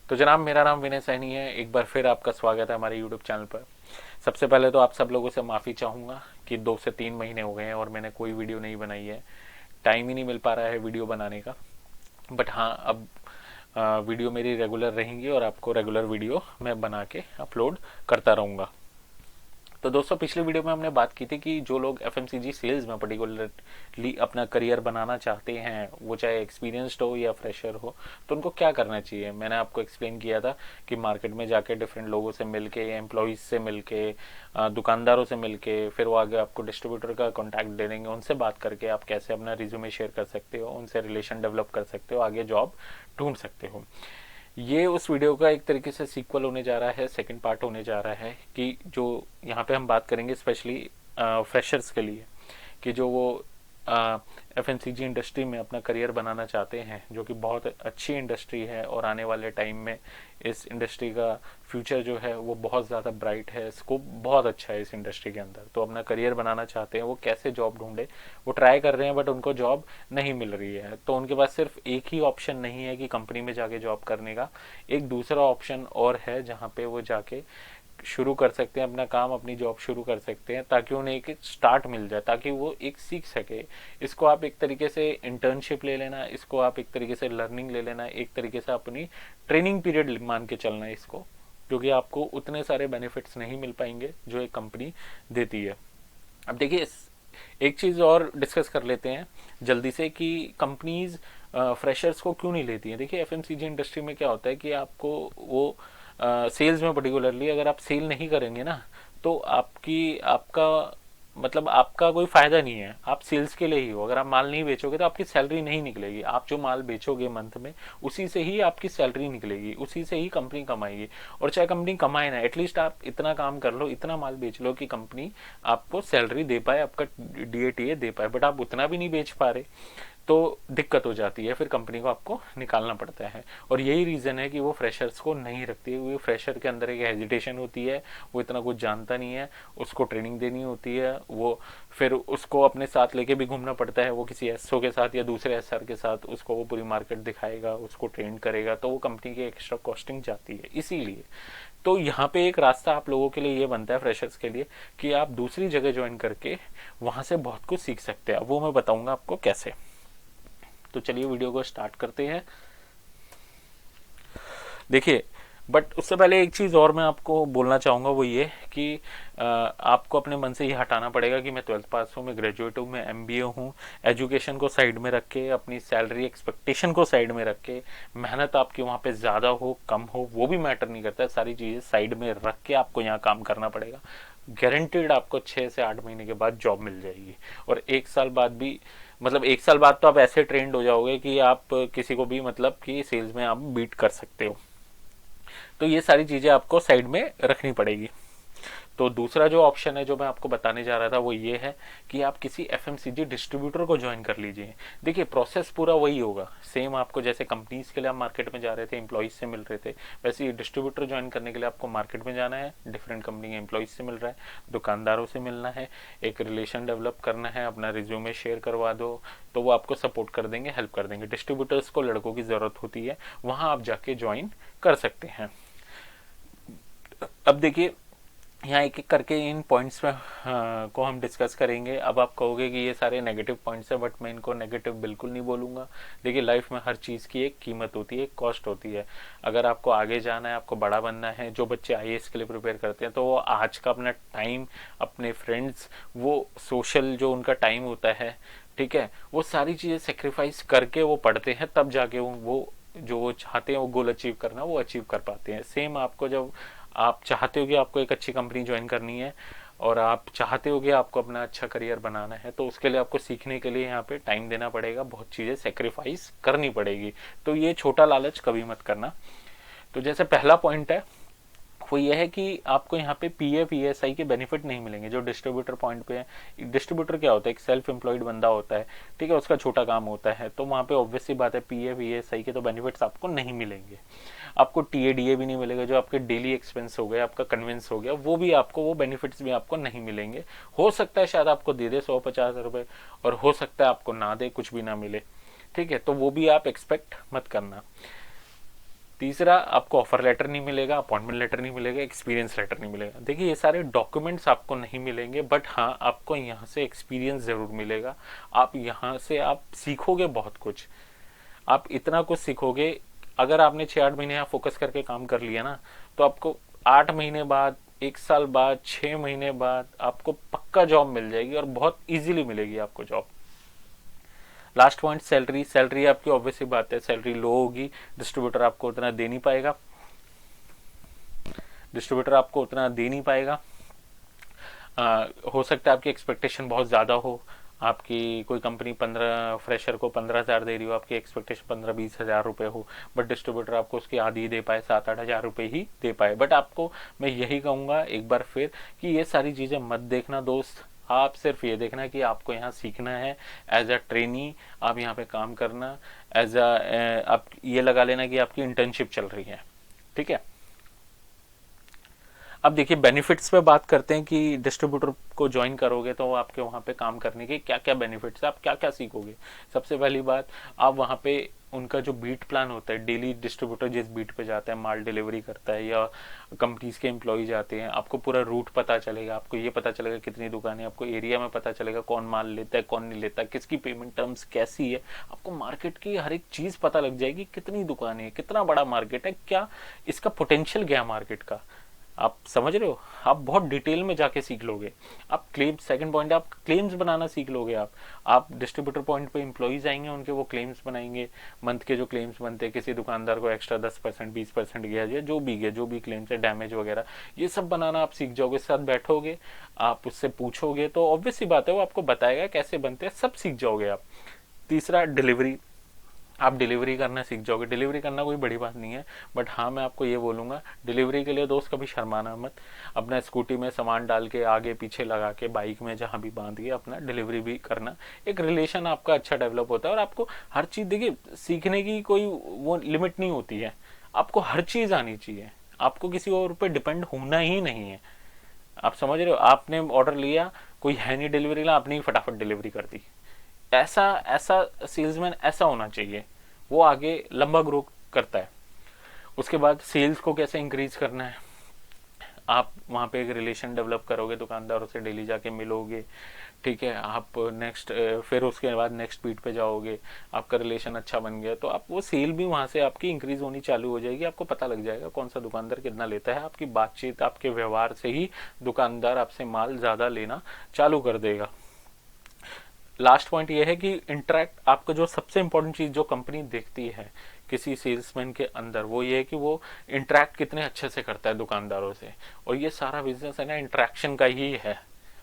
तो जनाब, मेरा नाम विनय सैनी है। एक बार फिर आपका स्वागत है हमारे यूट्यूब चैनल पर। सबसे पहले तो आप सब लोगों से माफ़ी चाहूँगा कि 2 से 3 महीने हो गए हैं और मैंने कोई वीडियो नहीं बनाई है। टाइम ही नहीं मिल पा रहा है वीडियो बनाने का। बट हाँ, अब वीडियो मेरी रेगुलर रहेंगी और आपको रेगुलर वीडियो मैं बना के अपलोड करता रहूँगा। तो दोस्तों, पिछले वीडियो में हमने बात की थी कि जो लोग एफएमसीजी सेल्स में पर्टिकुलरली अपना करियर बनाना चाहते हैं, वो चाहे एक्सपीरियंस्ड हो या फ्रेशर हो, तो उनको क्या करना चाहिए। मैंने आपको एक्सप्लेन किया था कि मार्केट में जाके डिफरेंट लोगों से मिलके, एम्प्लॉयज़ से मिलके, दुकानदारों से मिलके, फिर वो आगे आपको डिस्ट्रीब्यूटर का कॉन्टैक्ट दे देंगे। उनसे बात करके आप कैसे अपना रिज्यूमे शेयर कर सकते हो, उनसे रिलेशन डेवलप कर सकते हो, आगे जॉब ढूंढ सकते हो। ये उस वीडियो का एक तरीके से सीक्वल होने जा रहा है, सेकंड पार्ट होने जा रहा है कि जो यहाँ पे हम बात करेंगे स्पेशली फ्रेशर्स के लिए, कि जो वो एफएमसीजी इंडस्ट्री में अपना करियर बनाना चाहते हैं, जो कि बहुत अच्छी इंडस्ट्री है और आने वाले टाइम में इस इंडस्ट्री का फ्यूचर जो है वो बहुत ज़्यादा ब्राइट है, स्कोप बहुत अच्छा है इस इंडस्ट्री के अंदर। तो अपना करियर बनाना चाहते हैं, वो कैसे जॉब ढूंढे, वो ट्राई कर रहे हैं बट उनको जॉब नहीं मिल रही है। तो उनके पास सिर्फ एक ही ऑप्शन नहीं है कि कंपनी में जाके जॉब करने का, एक दूसरा ऑप्शन और है जहाँ पे वो जाके शुरू कर सकते हैं अपना काम, अपनी जॉब शुरू कर सकते हैं, ताकि उन्हें एक स्टार्ट मिल जाए, ताकि वो एक सीख सके। इसको आप एक तरीके से इंटर्नशिप ले लेना, इसको आप एक तरीके से लर्निंग ले लेना, एक तरीके से अपनी ट्रेनिंग पीरियड मान के चलना है इसको, क्योंकि आपको उतने सारे बेनिफिट्स नहीं मिल पाएंगे जो एक कंपनी देती है। अब देखिए, एक चीज़ और डिस्कस कर लेते हैं जल्दी से कि कंपनीज फ्रेशर्स को क्यों नहीं लेती हैं। देखिए, एफएमसीजी इंडस्ट्री में क्या होता है कि आपको वो सेल्स में पर्टिकुलरली अगर आप सेल नहीं करेंगे ना, तो आपका मतलब आपका कोई फायदा नहीं है। आप सेल्स के लिए ही हो। अगर आप माल नहीं बेचोगे तो आपकी सैलरी नहीं निकलेगी। आप जो माल बेचोगे मंथ में, उसी से ही आपकी सैलरी निकलेगी, उसी से ही कंपनी कमाएगी। और चाहे कंपनी कमाए ना, एटलीस्ट आप इतना काम कर लो, इतना माल बेच लो कि कंपनी आपको सैलरी दे पाए, आपका डीएटीए दे पाए। बट आप उतना भी नहीं बेच पा रहे तो दिक्कत हो जाती है, फिर कंपनी को आपको निकालना पड़ता है। और यही रीज़न है कि वो फ्रेशर्स को नहीं रखती है। वो फ्रेशर के अंदर एक हेजिटेशन होती है, वो इतना कुछ जानता नहीं है, उसको ट्रेनिंग देनी होती है, वो फिर उसको अपने साथ लेके भी घूमना पड़ता है। वो किसी एसओ के साथ या दूसरे एसआर के साथ उसको वो पूरी मार्केट दिखाएगा, उसको ट्रेन करेगा, तो वो कंपनी की एक्स्ट्रा कॉस्टिंग जाती है। इसीलिए तो यहाँ पे एक रास्ता आप लोगों के लिए ये बनता है, फ्रेशर्स के लिए, कि आप दूसरी जगह ज्वाइन करके वहाँ से बहुत कुछ सीख सकते हैं। वो मैं बताऊँगा आपको कैसे। तो चलिए वीडियो को स्टार्ट करते हैं। देखिए, बट उससे पहले एक चीज़ और मैं आपको बोलना चाहूँगा, वो ये कि आपको अपने मन से ये हटाना पड़ेगा कि मैं 12th पास हूँ, मैं ग्रेजुएट हूँ, मैं एमबीए हूँ। एजुकेशन को साइड में रख के, अपनी सैलरी एक्सपेक्टेशन को साइड में रख के, मेहनत आपकी वहाँ पे ज़्यादा हो कम हो वो भी मैटर नहीं करता है, सारी चीज़ें साइड में रख के आपको यहाँ काम करना पड़ेगा। गारंटीड आपको 6 से 8 महीने के बाद जॉब मिल जाएगी। और 1 साल बाद भी, मतलब 1 साल बाद तो आप ऐसे ट्रेंड हो जाओगे कि आप किसी को भी मतलब कि सेल्स में आप बीट कर सकते हो। तो ये सारी चीज़ें आपको साइड में रखनी पड़ेगी। तो दूसरा जो ऑप्शन है जो मैं आपको बताने जा रहा था वो ये है कि आप किसी एफएमसीजी डिस्ट्रीब्यूटर को ज्वाइन कर लीजिए। देखिए, प्रोसेस पूरा वही होगा, सेम आपको जैसे कंपनीज के लिए आप मार्केट में जा रहे थे, एम्प्लॉयज़ से मिल रहे थे, वैसे ही डिस्ट्रीब्यूटर ज्वाइन करने के लिए आपको मार्केट में जाना है, डिफरेंट कंपनी के एम्प्लॉयज़ से मिल रहा है, दुकानदारों से मिलना है, एक रिलेशन डेवलप करना है, अपना रिज्यूमे शेयर करवा दो, तो वो आपको सपोर्ट कर देंगे, हेल्प कर देंगे। डिस्ट्रीब्यूटर्स को लड़कों की ज़रूरत होती है, वहाँ आप जाके ज्वाइन कर सकते हैं। अब देखिए, यहाँ एक एक करके इन पॉइंट्स में को हम डिस्कस करेंगे। अब आप कहोगे कि ये सारे नेगेटिव पॉइंट्स हैं, बट मैं इनको नेगेटिव बिल्कुल नहीं बोलूँगा। देखिए, लाइफ में हर चीज़ की एक कीमत होती है, एक कॉस्ट होती है। अगर आपको आगे जाना है, आपको बड़ा बनना है, जो बच्चे आईएएस के लिए प्रिपेयर करते हैं, तो वो आज का अपना टाइम, अपने फ्रेंड्स, वो सोशल जो उनका टाइम होता है, ठीक है, वो सारी चीज़ें सेक्रीफाइस करके वो पढ़ते हैं, तब जाके वो जो वो चाहते हैं वो गोल अचीव करना, वो अचीव कर पाते हैं। सेम आपको, जब आप चाहते हो कि आपको एक अच्छी कंपनी ज्वाइन करनी है और आप चाहते हो कि आपको अपना अच्छा करियर बनाना है, तो उसके लिए आपको सीखने के लिए यहाँ पे टाइम देना पड़ेगा, बहुत चीज़ें सेक्रीफाइस करनी पड़ेगी। तो ये छोटा लालच कभी मत करना। तो जैसे पहला पॉइंट है वो ये है कि आपको यहाँ पे पीएफ ईएसआई के बेनिफिट नहीं मिलेंगे जो डिस्ट्रीब्यूटर पॉइंट पे है। डिस्ट्रीब्यूटर क्या होता है, एक सेल्फ एम्प्लॉयड बंदा होता है, ठीक है, उसका छोटा काम होता है, तो वहाँ पे ऑब्वियस सी बात है पीएफ ईएसआई के तो बेनिफिट्स आपको नहीं मिलेंगे। आपको टीएडीए भी नहीं मिलेगा, जो आपके डेली एक्सपेंस हो गए, आपका कन्वेंस हो गया, वो भी आपको, वो बेनिफिट्स भी आपको नहीं मिलेंगे। हो सकता है शायद आपको दे दे 150 रुपये, और हो सकता है आपको ना दे, कुछ भी ना मिले, ठीक है, तो वो भी आप एक्सपेक्ट मत करना। तीसरा, आपको ऑफर लेटर नहीं मिलेगा, अपॉइंटमेंट लेटर नहीं मिलेगा, एक्सपीरियंस लेटर नहीं मिलेगा। देखिए ये सारे डॉक्यूमेंट्स आपको नहीं मिलेंगे, बट हाँ आपको यहाँ से एक्सपीरियंस जरूर मिलेगा। आप यहाँ से आप सीखोगे बहुत कुछ, आप इतना कुछ सीखोगे। अगर आपने 6-8 महीने यहाँ फोकस करके काम कर लिया ना, तो आपको 8 महीने बाद, 1 साल बाद, 6 महीने बाद आपको पक्का जॉब मिल जाएगी, और बहुत इजीली मिलेगी आपको job. Last point, salary. Salary आपकी ऑब्वियस ही बात है, सैलरी लो होगी, डिस्ट्रीब्यूटर आपको उतना दे नहीं पाएगा, डिस्ट्रीब्यूटर आपको उतना दे नहीं पाएगा। हो सकता है आपकी एक्सपेक्टेशन बहुत ज़्यादा हो, आपकी कोई कंपनी 15 फ्रेशर को 15,000 दे रही हो, आपकी एक्सपेक्टेशन 15-20 हज़ार रुपये हो, बट डिस्ट्रीब्यूटर आपको उसकी आधी दे पाए, 7-8 हज़ार रुपये ही दे पाए। बट आपको मैं यही कहूँगा एक बार फिर कि ये सारी चीज़ें मत देखना दोस्त, आप सिर्फ ये देखना कि आपको यहाँ सीखना है, एज अ ट्रेनी आप यहाँ पे काम करना, एज अ आप ये लगा लेना कि आपकी इंटर्नशिप चल रही है, ठीक है। अब देखिए बेनिफिट्स पे बात करते हैं कि डिस्ट्रीब्यूटर को ज्वाइन करोगे तो आपके वहाँ पे काम करने के क्या क्या बेनिफिट्स है, आप क्या क्या सीखोगे। सबसे पहली बात, आप वहाँ पे उनका जो बीट प्लान होता है, डेली डिस्ट्रीब्यूटर जिस बीट पे जाता है, माल डिलीवरी करता है, या कंपनीज के एम्प्लॉय जाते हैं, आपको पूरा रूट पता चलेगा, आपको ये पता चलेगा कितनी दुकानें, आपको एरिया में पता चलेगा कौन माल लेता है कौन नहीं लेता, किसकी पेमेंट टर्म्स कैसी है, आपको मार्केट की हर एक चीज़ पता लग जाएगी, कितनी दुकानें हैं, कितना बड़ा मार्केट है, क्या इसका पोटेंशियल क्या मार्केट का, आप समझ रहे हो। आप बहुत डिटेल में जाके सीख लोगे। आप क्लेम्स, सेकंड पॉइंट, आप क्लेम्स बनाना सीख लोगे। आप डिस्ट्रीब्यूटर पॉइंट पे एम्प्लॉइज आएंगे, उनके वो क्लेम्स बनाएंगे, मंथ के जो क्लेम्स बनते हैं, किसी दुकानदार को एक्स्ट्रा 10% 20% गया, जो भी क्लेम्स है, डैमेज वगैरह, ये सब बनाना आप सीख जाओगे। साथ बैठोगे, आप उससे पूछोगे तो ऑब्वियस सी बात है वो आपको बताएगा कैसे बनते हैं, सब सीख जाओगे आप। तीसरा, डिलीवरी, आप डिलीवरी करना सीख जाओगे। डिलीवरी करना कोई बड़ी बात नहीं है, बट हाँ मैं आपको ये बोलूँगा, डिलीवरी के लिए दोस्त कभी शर्माना मत। अपना स्कूटी में सामान डाल के आगे पीछे लगा के, बाइक में जहाँ भी बांध के अपना डिलीवरी भी करना, एक रिलेशन आपका अच्छा डेवलप होता है। और आपको हर चीज़, देखिए सीखने की कोई वो लिमिट नहीं होती है, आपको हर चीज़ आनी चाहिए, आपको किसी और पे डिपेंड होना ही नहीं है। आप समझ रहे हो, आपने ऑर्डर लिया, कोई है नहीं डिलीवरी ला, आपने ही फटाफट डिलीवरी कर दी। ऐसा ऐसा सेल्समैन ऐसा होना चाहिए, वो आगे लंबा ग्रो करता है। उसके बाद सेल्स को कैसे इंक्रीज करना है, आप वहाँ पे एक रिलेशन डेवलप करोगे, दुकानदारों से डेली जाके मिलोगे, ठीक है। आप नेक्स्ट, फिर उसके बाद नेक्स्ट बीट पे जाओगे, आपका रिलेशन अच्छा बन गया तो आप वो सेल भी वहाँ से आपकी इंक्रीज होनी चालू हो जाएगी। आपको पता लग जाएगा कौन सा दुकानदार कितना लेता है, आपकी बातचीत, आपके व्यवहार से ही दुकानदार आपसे माल ज़्यादा लेना चालू कर देगा। लास्ट पॉइंट ये है कि इंटरेक्ट, आपका जो सबसे इंपॉर्टेंट चीज जो कंपनी देखती है किसी सेल्समैन के अंदर, वो ये है कि वो इंटरेक्ट कितने अच्छे से करता है दुकानदारों से। और ये सारा बिजनेस है ना इंटरेक्शन का ही है,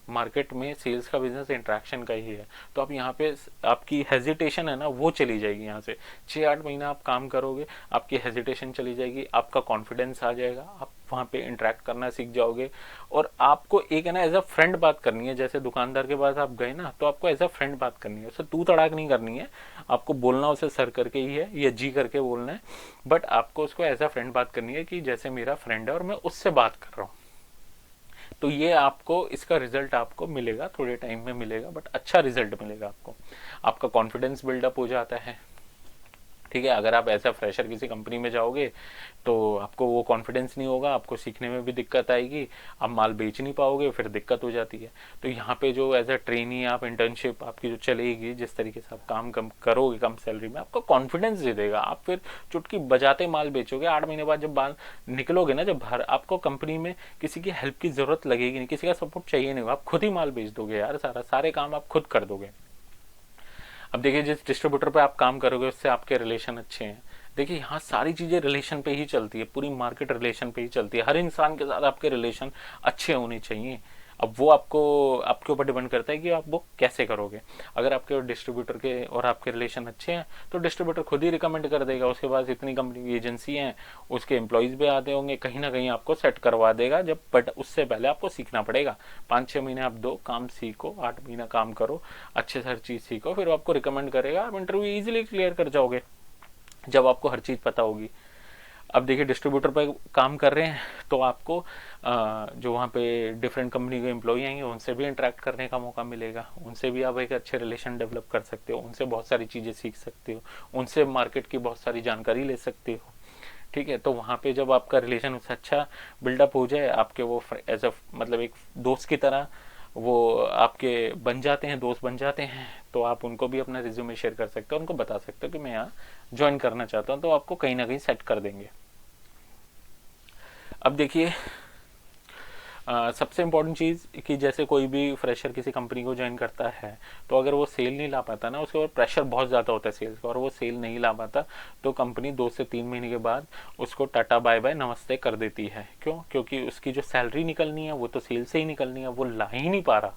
मार्केट में सेल्स का बिजनेस इंटरेक्शन का ही है। तो आप यहाँ पे आपकी हेजिटेशन है ना वो चली जाएगी। यहाँ से 6-8 महीना आप काम करोगे, आपकी हेजिटेशन चली जाएगी, आपका कॉन्फिडेंस आ जाएगा, आप वहाँ पे इंटरेक्ट करना सीख जाओगे। और आपको एक है ना एज अ फ्रेंड बात करनी है, जैसे दुकानदार के पास आप गए ना तो आपको एज अ फ्रेंड बात करनी है, उसे तू तड़ाक नहीं करनी है, आपको बोलना उसे सर करके ही है या जी करके बोलना है, बट आपको उसको एज अ फ्रेंड बात करनी है कि जैसे मेरा फ्रेंड है और मैं उससे बात कर रहा हूँ। तो ये आपको, इसका रिजल्ट आपको मिलेगा, थोड़े टाइम में मिलेगा, बट अच्छा रिजल्ट मिलेगा आपको। आपका कॉन्फिडेंस बिल्डअप हो जाता है, ठीक है। अगर आप ऐसा फ्रेशर किसी कंपनी में जाओगे तो आपको वो कॉन्फिडेंस नहीं होगा, आपको सीखने में भी दिक्कत आएगी, आप माल बेच नहीं पाओगे, फिर दिक्कत हो जाती है। तो यहाँ पे जो एज अ ट्रेनी आप इंटर्नशिप आपकी जो चलेगी, जिस तरीके से आप काम कम करोगे कम सैलरी में, आपको कॉन्फिडेंस दे देगा, आप फिर चुटकी बजाते माल बेचोगे। 8 महीने बाद जब माल निकलोगे ना, जब बाहर, आपको कंपनी में किसी की हेल्प की जरूरत लगेगी नहीं, किसी का सपोर्ट चाहिए नहीं, आप खुद ही माल बेच दोगे यार, सारे काम आप खुद कर दोगे। अब देखिए जिस डिस्ट्रीब्यूटर पे आप काम करोगे उससे आपके रिलेशन अच्छे हैं, देखिए यहाँ सारी चीज़ें रिलेशन पे ही चलती है, पूरी मार्केट रिलेशन पे ही चलती है, हर इंसान के साथ आपके रिलेशन अच्छे होने चाहिए। अब वो आपके ऊपर डिपेंड करता है कि आप वो कैसे करोगे। अगर आपके डिस्ट्रीब्यूटर के और आपके रिलेशन अच्छे हैं तो डिस्ट्रीब्यूटर खुद ही रिकमेंड कर देगा, उसके पास इतनी कंपनी की एजेंसी हैं, उसके एम्प्लॉयज़ भी आते होंगे, कहीं ना कहीं आपको सेट करवा देगा जब, बट उससे पहले आपको सीखना पड़ेगा। 5-6 महीने आप दो, काम सीखो, 8 महीना काम करो, अच्छे से हर चीज़ सीखो, फिर वो आपको रिकमेंड करेगा, आप इंटरव्यू ईजिली क्लियर कर जाओगे जब आपको हर चीज़ पता होगी। अब देखिए डिस्ट्रीब्यूटर पर काम कर रहे हैं तो आपको जो वहाँ पे डिफरेंट कंपनी के एम्प्लॉई आएंगे उनसे भी इंटरेक्ट करने का मौका मिलेगा, उनसे भी आप एक अच्छे रिलेशन डेवलप कर सकते हो, उनसे बहुत सारी चीज़ें सीख सकते हो, उनसे मार्केट की बहुत सारी जानकारी ले सकते हो, ठीक है, तो वहाँ पे जब आपका रिलेशन उससे अच्छा बिल्डअप हो जाए, आपके वो एज अ मतलब एक दोस्त की तरह वो आपके बन जाते हैं, दोस्त बन जाते हैं, तो आप उनको भी अपना रिज्यूमे शेयर कर सकते हो, उनको बता सकते हो कि मैं यहाँ ज्वाइन करना चाहता हूँ, तो आपको कहीं ना कहीं सेट कर देंगे। अब देखिए सबसे इम्पोर्टेंट चीज़ कि जैसे कोई भी फ्रेशर किसी कंपनी को ज्वाइन करता है, तो अगर वो सेल नहीं ला पाता ना, उसके ऊपर प्रेशर बहुत ज़्यादा होता है सेल्स का, और वो सेल नहीं ला पाता, तो कंपनी 2 से 3 महीने के बाद उसको टाटा बाय बाय नमस्ते कर देती है। क्यों? क्योंकि उसकी जो सैलरी निकलनी है वो तो सेल से ही निकलनी है, वो ला ही नहीं पा रहा,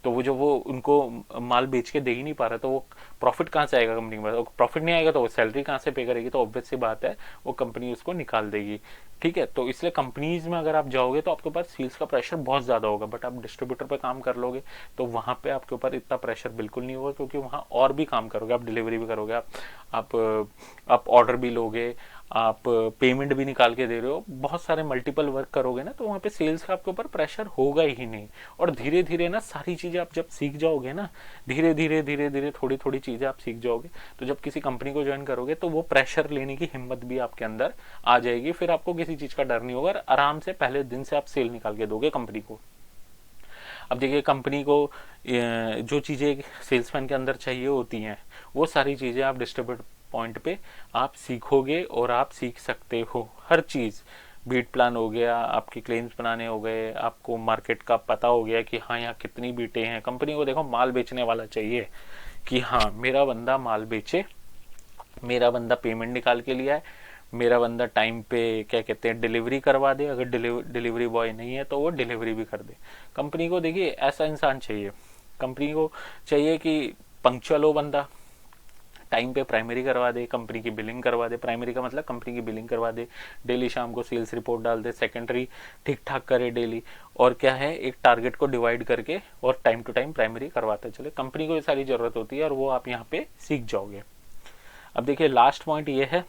तो वो उनको माल बेच के दे ही नहीं पा रहा, तो वो प्रॉफिट कहाँ से आएगा कंपनी के पास? प्रॉफिट नहीं आएगा तो वो सैलरी कहाँ से पे करेगी? तो ऑब्वियस सी बात है वो कंपनी उसको निकाल देगी। ठीक है, तो इसलिए कंपनीज में अगर आप जाओगे तो आपके पास सेल्स का प्रेशर बहुत ज़्यादा होगा, बट आप डिस्ट्रीब्यूटर पे काम कर लोगे तो वहाँ पे आपके ऊपर इतना प्रेशर बिल्कुल नहीं होगा, क्योंकि वहाँ और भी काम करोगे, आप डिलीवरी भी करोगे, आप ऑर्डर भी लोगे, आप पेमेंट भी निकाल के दे रहे हो, बहुत सारे मल्टीपल वर्क करोगे ना, तो वहाँ पे सेल्स का आपके ऊपर प्रेशर होगा ही नहीं। और धीरे धीरे ना सारी चीज़ें आप जब सीख जाओगे ना, धीरे धीरे धीरे धीरे थोड़ी थोड़ी चीज़ें आप सीख जाओगे, तो जब किसी कंपनी को ज्वाइन करोगे तो वो प्रेशर लेने की हिम्मत भी आपके अंदर आ जाएगी, फिर आपको किसी चीज़ का डर नहीं होगा, आराम से पहले दिन से आप सेल निकाल के दोगे कंपनी को। अब देखिए कंपनी को जो चीज़ें सेल्समैन के अंदर चाहिए होती हैं, वो सारी चीज़ें आप डिस्ट्रीब्यूटर पॉइंट पे आप सीखोगे, और आप सीख सकते हो हर चीज़। बीट प्लान हो गया, आपकी क्लेम्स बनाने हो गए, आपको मार्केट का पता हो गया कि हाँ यहाँ कितनी बीटें हैं। कंपनी को देखो माल बेचने वाला चाहिए कि हाँ मेरा बंदा माल बेचे, मेरा बंदा पेमेंट निकाल के लिया है, मेरा बंदा टाइम पे क्या कहते हैं डिलीवरी करवा दे, अगर डिलीवरी बॉय नहीं है तो वो डिलीवरी भी कर दे। कंपनी को देखिए ऐसा इंसान चाहिए, कंपनी को चाहिए कि पंक्चुअल हो बंदा, टाइम पे प्राइमरी करवा दे, कंपनी की बिलिंग करवा दे, प्राइमरी का मतलब कंपनी की बिलिंग करवा दे, डेली शाम को सेल्स रिपोर्ट डाल दे, सेकेंडरी ठीक ठाक करे डेली, और क्या है एक टारगेट को डिवाइड करके और टाइम टू टाइम प्राइमरी करवाते चले। कंपनी को ये सारी जरूरत होती है और वो आप यहाँ पे सीख जाओगे। अब देखिए लास्ट पॉइंट ये है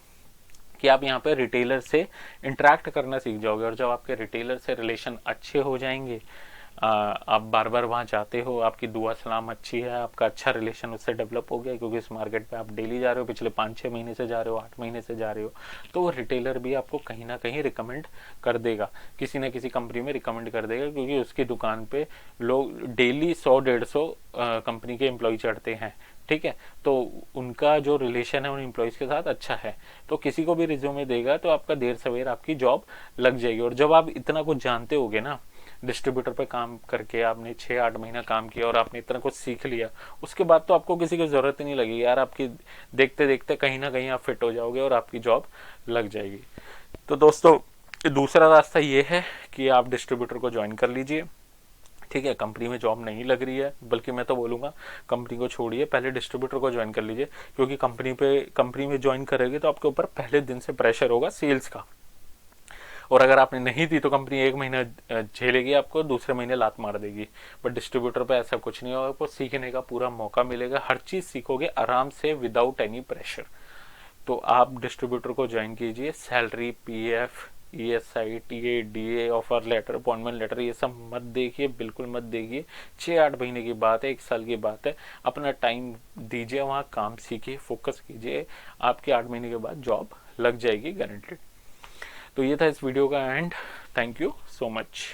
कि आप यहाँ पे रिटेलर से इंटरेक्ट करना सीख जाओगे, और जब आपके रिटेलर से रिलेशन अच्छे हो जाएंगे, आप बार बार वहाँ जाते हो, आपकी दुआ सलाम अच्छी है, आपका अच्छा रिलेशन उससे डेवलप हो गया, क्योंकि इस मार्केट पे आप डेली जा रहे हो, पिछले 5-6 महीने से जा रहे हो, 8 महीने से जा रहे हो, तो वो रिटेलर भी आपको कहीं ना कहीं रिकमेंड कर देगा, किसी न किसी कंपनी में रिकमेंड कर देगा, क्योंकि उसकी दुकान पे लोग डेली 100-150 कंपनी के एम्प्लॉय चढ़ते हैं। ठीक है, तो उनका जो रिलेशन है उन एम्प्लॉयज के साथ अच्छा है, तो किसी को भी रिज्यूमे देगा तो आपका देर सवेर आपकी जॉब लग जाएगी। और जब आप इतना कुछ जानते होगे ना, डिस्ट्रीब्यूटर पे काम करके आपने 6-8 महीना काम किया और आपने इतना कुछ सीख लिया, उसके बाद तो आपको किसी की जरूरत ही नहीं लगेगी यार, आपकी देखते देखते कहीं ना कहीं आप फिट हो जाओगे और आपकी जॉब लग जाएगी। तो दोस्तों दूसरा रास्ता ये है कि आप डिस्ट्रीब्यूटर को ज्वाइन कर लीजिए। ठीक है, कंपनी में जॉब नहीं लग रही है, बल्कि मैं तो बोलूँगा कंपनी को छोड़िए, पहले डिस्ट्रीब्यूटर को ज्वाइन कर लीजिए, क्योंकि कंपनी में ज्वाइन करेंगे तो आपके ऊपर पहले दिन से प्रेशर होगा सेल्स का, और अगर आपने नहीं दी तो कंपनी 1 महीना झेलेगी आपको, दूसरे महीने लात मार देगी। बट डिस्ट्रीब्यूटर पे ऐसा कुछ नहीं होगा, आपको सीखने का पूरा मौका मिलेगा, हर चीज़ सीखोगे आराम से विदाउट एनी प्रेशर। तो आप डिस्ट्रीब्यूटर को ज्वाइन कीजिए, salary, PF, ESI, TA, DA, offer letter, appointment letter, ये सब मत देखिए, बिल्कुल मत देखिए। 6-8 महीने की बात है, 1 साल की बात है, अपना टाइम दीजिए, वहाँ काम सीखिए, फोकस कीजिए, आपके 8 महीने के बाद जॉब लग जाएगी गारंटेड। तो ये था इस वीडियो का and. Thank you so much.